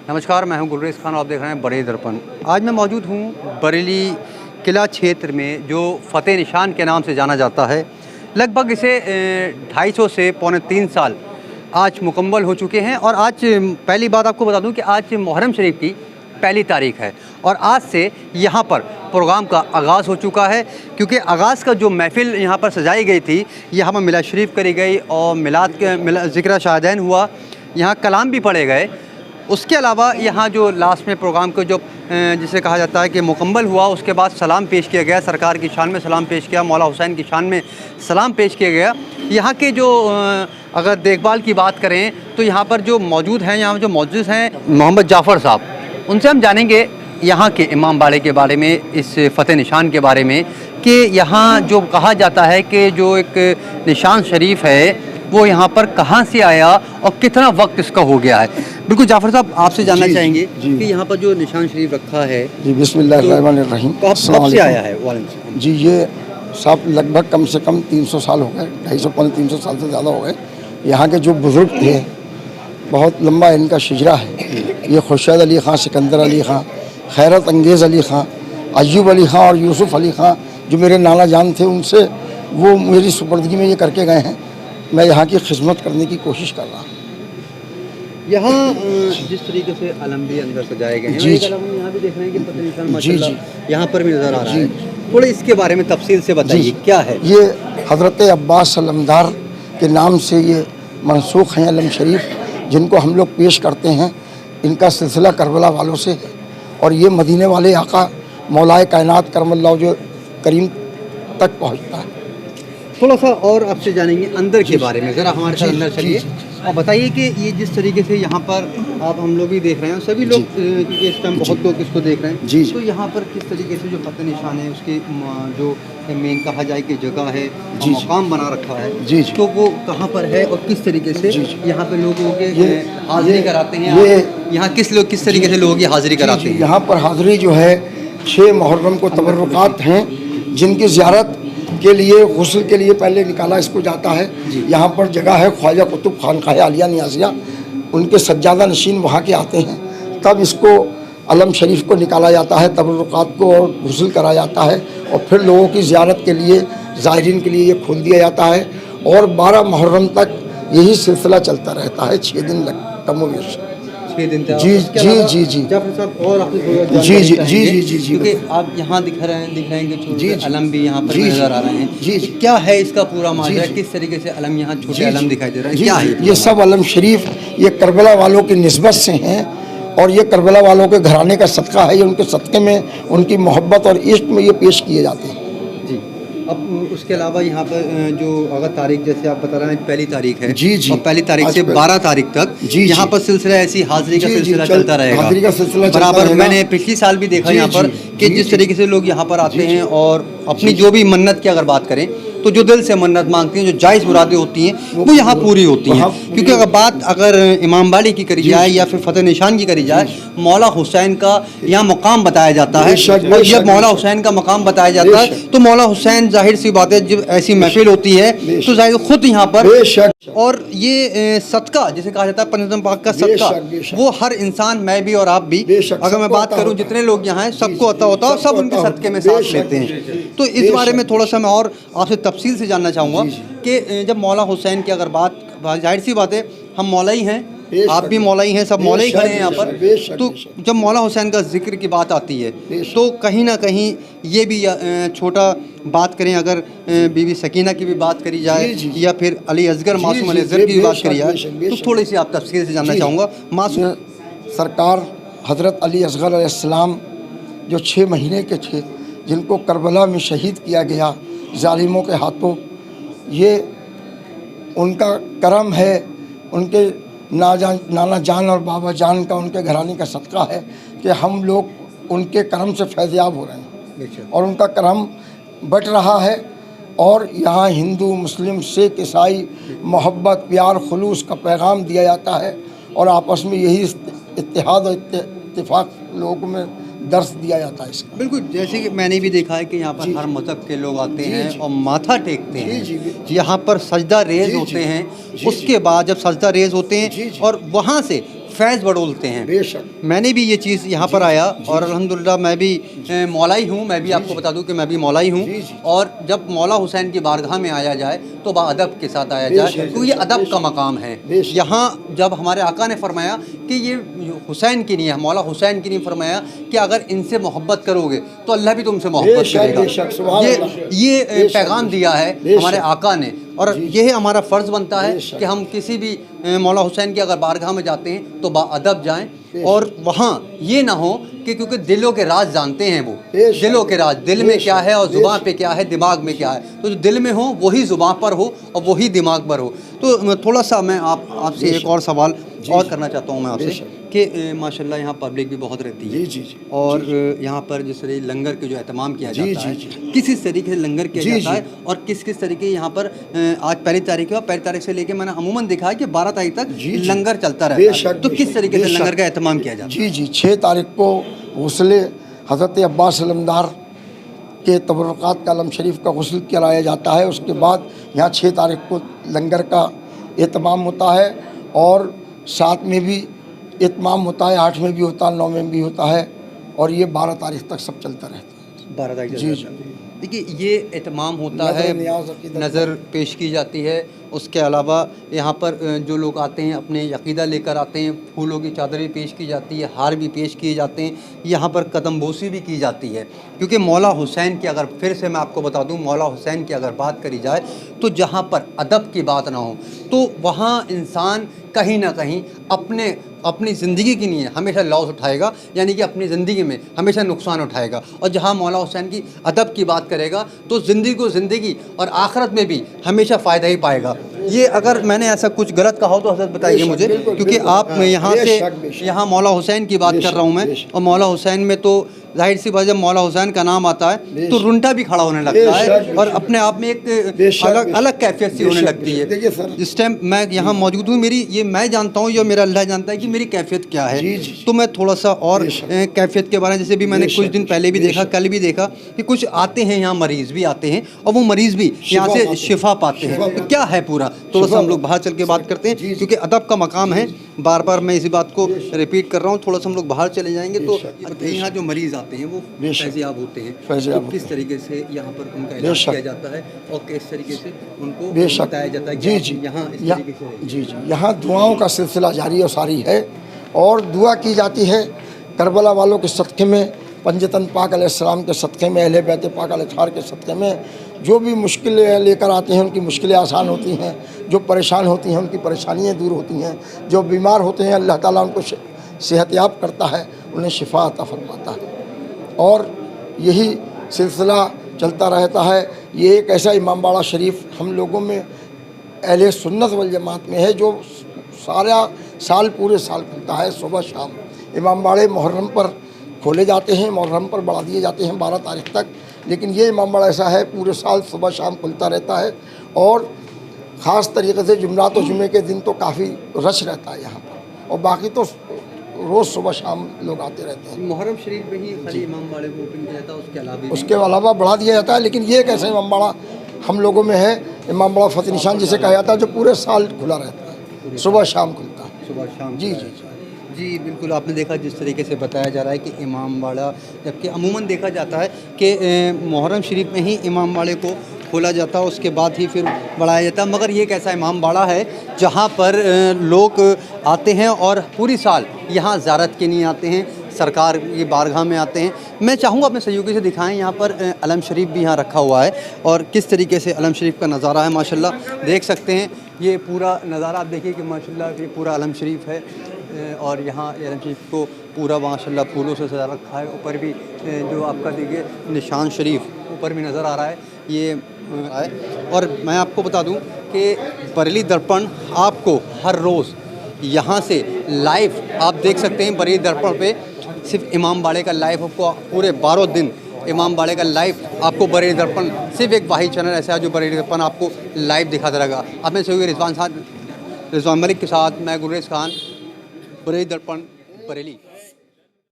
नमस्कार, मैं हूं गुलरेज खान। आप देख रहे हैं बड़े दर्पण। आज मैं मौजूद हूं बरेली किला क्षेत्र में, जो फ़तेह निशान के नाम से जाना जाता है। लगभग इसे 250 से पौने 3 साल आज मुकम्मल हो चुके हैं। और आज पहली बात आपको बता दूं कि आज मुहर्रम शरीफ की पहली तारीख़ है और आज से यहाँ पर प्रोग्राम का आगाज़ हो चुका है। क्योंकि आगाज़ का जो महफ़िल यहाँ पर सजाई गई थी, यहाँ पर मिलाद शरीफ करी गई और ज़िक्र शहादैन हुआ, यहाँ कलाम भी पढ़े गए। उसके अलावा यहाँ जो लास्ट में प्रोग्राम को जो जिसे कहा जाता है कि मुकम्मल हुआ, उसके बाद सलाम पेश किया गया, सरकार की शान में सलाम पेश किया, मौला हुसैन की शान में सलाम पेश किया गया। यहाँ के जो अगर देखभाल की बात करें तो यहाँ पर जो मौजूद हैं, यहाँ जो मौजूद हैं मोहम्मद जाफ़र साहब, उनसे हम जानेंगे यहाँ के इमाम बाड़े के बारे में, इस फ़तेह निशान के बारे में, कि यहाँ जो कहा जाता है कि जो एक निशान शरीफ है वो यहाँ पर कहाँ से आया और कितना वक्त इसका हो गया है। बिल्कुल जाफ़र साहब, आपसे जानना चाहेंगे कि यहाँ पर जो निशान शरीफ रखा है जी, बिस्मिल्लाहिर्रहमानिर्रहीम, कब से आया है? जी, ये सब लगभग कम से कम 300 साल हो गए, 250 पौने 300 साल से ज़्यादा हो गए। यहाँ के जो बुज़ुर्ग थे, बहुत लंबा इनका शिजरा है। ये खुर्शीद अली ख़ां, सिकंदर अली ख़ां, खैरत अंगेज़ अली ख़ां, अय्यूब अली ख़ां और यूसुफ़ अली ख़ां, जो मेरे नाना जान थे, उनसे वो मेरी सुपुर्दगी में ये करके गए हैं। मैं यहाँ की खिदमत करने की कोशिश कर रहा हूँ। यहाँ जिस तरीके से अलम भी अंदर सजाए गए हैं, जी, यहाँ भी देख रहे हैं कि फ़तेह निशान जी, माशाल्लाह यहाँ पर भी नज़र आ रहा है। थोड़े इसके बारे में तफसील से बताइए, क्या है ये? हज़रत अब्बास अलमदार के नाम से ये मनसूख हैं अलम शरीफ, जिनको हम लोग पेश करते हैं। इनका सिलसिला करबला वालों से है और ये मदीने वाले आका मौलाए कायनात करमल्लाहु वजह करीम तक पहुँचता है। थोड़ा सा और आपसे जानेंगे अंदर के बारे में, ज़रा हमारे साथ अंदर चलिए और बताइए कि ये जिस तरीके से यहाँ पर आप हम लोग भी देख रहे हैं, सभी लोग क्योंकि इस टाइम बहुत लोग इसको देख रहे हैं जी, तो यहाँ पर किस तरीके से जो फ़तेह निशान है उसके जो मेन कहा जाए कि जगह है, मकाम बना रखा है, तो वो कहाँ पर है और किस तरीके से यहाँ पे लोगों के हाज़िरी कराते हैं? यहाँ किस तरीके से लोगों की हाज़िरी कराते हैं? यहाँ पर हाज़िरी जो है 6 मुहर्रम को तबर्रुकात हैं, जिनकी ज़ियारत के लिए गुस्ल के लिए पहले निकाला इसको जाता है। यहाँ पर जगह है ख्वाजा कुतुब खानकाह आलिया नियाज़िया, उनके सज्जादा नशीन वहाँ के आते हैं। तब इसको अलम शरीफ को निकाला जाता है, तबर्रुकात को और गुस्ल करा जाता है और फिर लोगों की ज़ियारत के लिए, ज़ायरीन के लिए ये खोल दिया जाता है। और 12 मुहर्रम तक यही सिलसिला चलता रहता है, 6 दिन कम बेश। 6 दिन तक। जी जाफ़र साहब, और आप जी, क्योंकि आप यहाँ दिख रहे हैं कि छोटे अलम भी यहाँ पर नज़र आ रहे हैं। क्या है इसका पूरा माजरा? किस तरीके से अलम यहाँ छोटे अलम दिखाई दे रहे हैं? क्या है ये सब अलम शरीफ ये करबला वालों की निस्बत से हैं और ये करबला वालों के घराने का सदका है। ये उनके सदक़े में, उनकी मोहब्बत और इश्क में ये पेश किए जाते हैं। जी, अब उसके अलावा यहाँ पर जो अगर तारीख जैसे आप बता रहे हैं पहली तारीख है, और पहली तारीख से 12 तारीख तक यहाँ पर सिलसिला ऐसी हाज़िरी का सिलसिला चलता रहेगा बराबर। मैंने पिछली साल भी देखा यहाँ पर कि जिस तरीके से लोग यहाँ पर आते हैं और अपनी जो भी मन्नत की अगर बात करें तो जो दिल से मन्नत मांगते हैं, जो जायज़ मुरादें होती हैं वो यहाँ पूरी होती हैं। क्योंकि अगर इमाम बाड़ी की करी जाए या फिर फ़तेह निशान की करी जाए, मौला हुसैन का यहाँ मकाम बताया जाता है। और जब मौला हुसैन का मकाम बताया जाता है तो मौला हुसैन, जाहिर सी बात है, जब ऐसी महफिल होती है तो जाहिर खुद यहाँ पर, और ये सदका जिसे कहा जाता है पंजतन पाक का सदका, वो हर इंसान, मैं भी और आप भी, अगर मैं बात करूँ जितने लोग यहाँ हैं सबको अता होता है, सब उनके सदके में साथ लेते हैं। तो इस बारे में थोड़ा सा मैं और आपसे तफसील से जानना चाहूँगा कि जब मौला हुसैन की अगर बात, जाहिर सी बात है हम मौला ही हैं, आप भी मौला ही हैं, सब मौला ही खड़े हैं यहाँ पर। तो जब मौला हुसैन का जिक्र की बात आती है तो कहीं ना कहीं ये भी छोटा बात करें, अगर बीबी सकीना की भी बात करी जाए या फिर अली असगर, मासूम अली असगर की भी बात करी जाए, तो थोड़ी सी आप तफसील से जानना चाहूँगा। मासूम सरकार हज़रत अली असगर अलैहिस्सलाम जो 6 महीने के थे, जिनको करबला में शहीद किया गया जालिमों के हाथों, ये उनका करम है, उनके नाना जान और बाबा जान का, उनके घराने का सदका है कि हम लोग उनके करम से फैज़याब हो रहे हैं और उनका करम बट रहा है। और यहाँ हिंदू, मुस्लिम, सिख, ईसाई मोहब्बत, प्यार, खुलूस का पैगाम दिया जाता है और आपस में यही इत्तेहाद और इत्तेफाक लोगों में दर्स दिया जाता है इसका। बिल्कुल, जैसे कि मैंने भी देखा है कि यहाँ पर हर मज़हब के लोग आते हैं और माथा टेकते हैं। यहाँ पर सजदा रेज़ होते हैं, उसके बाद जब सजदा रेज़ होते हैं और वहाँ से फैज़ बटोरते हैं। बेशक। मैंने भी ये चीज़ यहाँ पर आया और अल्हम्दुलिल्लाह मैं भी मौलाई हूँ, मैं भी आपको बता दूँ कि मैं भी मौलाई हूँ। और जब मौला हुसैन की बारगाह में आया जाए तो बाअदब के साथ आया जाए, क्योंकि ये अदब का मकाम है। यहाँ जब हमारे आका ने फरमाया कि ये हुसैन की नहीं है, मौला हुसैन की नहीं, फरमाया कि अगर इनसे मोहब्बत करोगे तो अल्लाह भी तुमसे मोहब्बत करेगा। ये पैगाम दिया है हमारे आका ने, और यह हमारा फ़र्ज़ बनता है कि हम किसी भी मौला हुसैन की अगर बारगाह में जाते हैं तो बाअदब जाएं, और वहाँ ये ना हो कि क्योंकि दिलों के राज जानते हैं वो, दिलों के राज, दिल में क्या है और ज़ुबान पे क्या है, दिमाग में क्या है, तो जो दिल में हो वही ज़ुबान पर हो और वही दिमाग पर हो। तो थोड़ा सा मैं आपसे एक और सवाल और करना चाहता हूँ मैं आपसे कि माशाल्लाह यहाँ पब्लिक भी बहुत रहती है। जी। और यहाँ पर जिस तरह लंगर के जो एहतमाम किया जाता है, किस किस तरीके से लंगर किया जाता है और किस किस तरीके यहाँ पर आज पहली तारीख है और पहली तारीख से लेकर मैंने अमूमन देखा है कि 12 तारीख तक लंगर चलता रहता है, तो किस तरीके से लंगर का एहतमाम किया जाता है? जी 6 तारीख को गुस्ले हज़रत अब्बास अलमदार के तबरुकात का अलम शरीफ का गुस्ल कराया जाता है। उसके बाद यहाँ 6 तारीख को लंगर का एहतमाम होता है और 7 में भी एहतमाम होता है, 8 में भी होता है, 9 में भी होता है, और ये 12 तारीख तक सब चलता रहता है। 12 तारीख जी। देखिए ये एहतमाम होता है, नज़र पेश की जाती है। उसके अलावा यहाँ पर जो लोग आते हैं अपने अक़ीदा लेकर आते हैं, फूलों की चादरें पेश की जाती है, हार भी पेश किए जाते हैं, यहाँ पर कदमबोसी भी की जाती है। क्योंकि मौला हुसैन की अगर फिर से मैं आपको बता दूँ, मौला हुसैन की अगर बात करी जाए तो जहाँ पर अदब की बात ना हो तो वहाँ इंसान कहीं ना कहीं अपनी ज़िंदगी की नहीं है हमेशा लॉस उठाएगा, यानी कि अपनी ज़िंदगी में हमेशा नुकसान उठाएगा। और जहाँ मौला हुसैन की अदब की बात करेगा तो ज़िंदगी को ज़िंदगी और आखिरत में भी हमेशा फ़ायदा ही पाएगा। ये अगर मैंने ऐसा कुछ गलत कहा हो तो हज़रत बताइए मुझे, क्योंकि आप यहाँ से यहाँ मौला हुसैन की बात कर रहा हूँ मैं, और मौला हुसैन में तो जाहिर सी बात, जब मौला हुसैन का नाम आता है तो रुंटा भी खड़ा होने लगता है और अपने आप में एक अलग कैफियत सी होने लगती है। जिस टाइम मैं यहाँ मौजूद हूँ, मेरी ये मैं जानता हूँ, जो मेरा अल्लाह जानता है कि मेरी कैफियत क्या है। तो मैं थोड़ा सा और कैफियत के बारे में, जैसे भी मैंने कुछ दिन पहले भी देखा, कल भी देखा कि कुछ आते हैं यहाँ मरीज़ भी आते हैं और वो मरीज़ भी यहाँ से शिफा पाते हैं। तो क्या है पूरा, थोड़ा सा हम लोग बाहर चल के बात करते हैं, क्योंकि अदब का मकाम है। बार बार मैं इसी बात को रिपीट कर रहा हूँ, थोड़ा सा हम लोग बाहर चले जाएंगे तो यहाँ जो मरीज़ आते हैं वो फैज़याब होते हैं, तो किस तरीके से यहाँ पर उनका इलाज किया जाता है और किस तरीके से उनको बताया जाता है कि यहाँ इस तरीके से। जी यहाँ दुआओं का सिलसिला जारी और सारी है, और दुआ की जाती है करबला वालों के सदक़े में, पंजतन पाक अलैहिस्सलाम के सदक़े में, अहले बैत पाक अलैहिस्सलाम के सदक़े में। जो भी मुश्किलें लेकर आते हैं उनकी मुश्किलें आसान होती हैं, जो परेशान होती हैं उनकी परेशानियाँ दूर होती हैं, जो बीमार होते हैं अल्लाह ताला उनको सेहतयाब करता है, उन्हें शिफा अता फरमाता है, और यही सिलसिला चलता रहता है। ये एक ऐसा इमामबाड़ा शरीफ हम लोगों में अहले सुन्नत वल जमात में है जो सारा साल पूरे साल खुलता है सुबह शाम। इमामबाड़े मुहर्रम पर खोले जाते हैं, मुहर्रम पर बढ़ा दिए जाते हैं 12 तारीख तक, लेकिन ये इमामबाड़ा ऐसा है पूरे साल सुबह शाम खुलता रहता है, और ख़ास तरीके से जुमरात और जुमे के दिन तो काफ़ी रश रहता है यहाँ पर, और बाकी तो रोज़ सुबह शाम लोग आते रहते हैं। मुहर्रम शरीफ में ही खाली इमामबाड़े को ओपन किया जाता है, उसके अलावा बढ़ा दिया जाता है। लेकिन ये एक ऐसा इमामबाड़ा हम लोगों में है, इमामबाड़ा फतेह निशान जिसे कहा जाता है, जो पूरे साल खुला रहता है, सुबह शाम खुलता है, सुबह शाम। जी। जी बिल्कुल, आपने देखा जिस तरीके से बताया जा रहा है कि इमामबाड़ा, जबकि अमूमन देखा जाता है कि मुहर्रम शरीफ में ही इमामबाड़े को खोला जाता है, उसके बाद ही फिर बढ़ाया जाता है। मगर ये एक ऐसा इमामबाड़ा है जहाँ पर लोग आते हैं और पूरी साल यहाँ ज़ियारत के लिए आते हैं, सरकार की बारगाह में आते हैं। मैं चाहूँगा अपने सहयोगी से दिखाएं, यहाँ पर अलम शरीफ भी यहाँ रखा हुआ है और किस तरीके से अलम शरीफ का नज़ारा है। माशाल्लाह देख सकते हैं, ये पूरा नज़ारा आप देखिए कि माशाल्लाह ये पूरा अलम शरीफ है, और यहाँ अलम शरीफ को पूरा माशाल्लाह फूलों से सजा रखा है। ऊपर भी जो आपका देखिए निशान शरीफ ऊपर भी नज़र आ रहा है, ये है। और मैं आपको बता दूं कि बरेली दर्पण आपको हर रोज़ यहाँ से लाइव आप देख सकते हैं। बरेली दर्पण पे सिर्फ इमामबाड़े का लाइव आपको पूरे 12 दिन इमामबाड़े का लाइव आपको बरेली दर्पण, सिर्फ एक वाहिद चैनल ऐसा है जो बरेली दर्पण आपको लाइव दिखाता रहेगा। अब मैं सहयोगी रिजवान मलिक के साथ मैं गुरेज खान, बरेली दर्पण, बरेली।